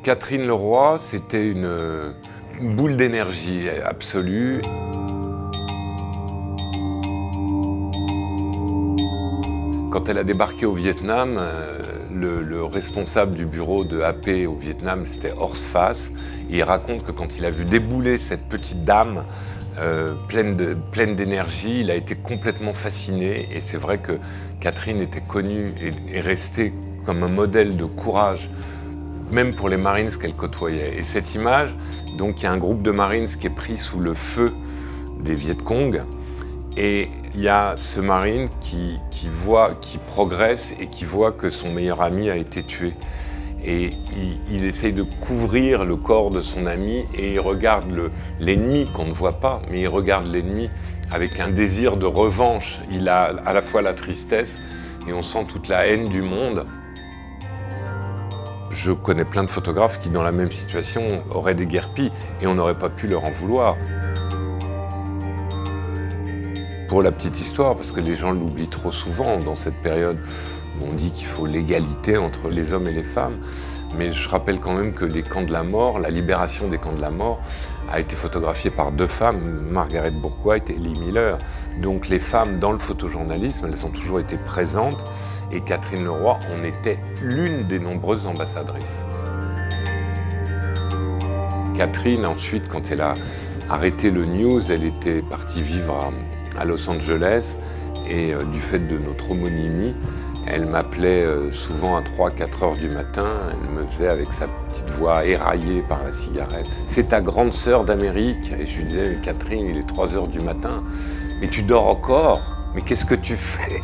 Catherine Leroy, c'était une boule d'énergie absolue. Quand elle a débarqué au Vietnam, le responsable du bureau de AP au Vietnam, c'était Horst Fass. Il raconte que quand il a vu débouler cette petite dame pleine d'énergie, il a été complètement fasciné. Et c'est vrai que Catherine était connue et restée comme un modèle de courage, même pour les Marines qu'elle côtoyait. Et cette image, donc il y a un groupe de Marines qui est pris sous le feu des Viet Cong. Et il y a ce Marine qui progresse et qui voit que son meilleur ami a été tué. Et il essaye de couvrir le corps de son ami et il regarde l'ennemi qu'on ne voit pas, mais il regarde l'ennemi avec un désir de revanche. Il a à la fois la tristesse et on sent toute la haine du monde. Je connais plein de photographes qui, dans la même situation, auraient déguerpi et on n'aurait pas pu leur en vouloir. Pour la petite histoire, parce que les gens l'oublient trop souvent dans cette période où on dit qu'il faut l'égalité entre les hommes et les femmes, mais je rappelle quand même que les camps de la mort, la libération des camps de la mort, a été photographiée par deux femmes, Margaret Bourke-White et Lee Miller. Donc les femmes dans le photojournalisme, elles ont toujours été présentes et Catherine Leroy en était l'une des nombreuses ambassadrices. Catherine, ensuite, quand elle a arrêté le news, elle était partie vivre à Los Angeles et du fait de notre homonymie, elle m'appelait souvent à 3-4 heures du matin, elle me faisait avec sa petite voix éraillée par la cigarette. C'est ta grande sœur d'Amérique. Et je lui disais, mais Catherine, il est 3 heures du matin, mais tu dors encore, mais qu'est-ce que tu fais ?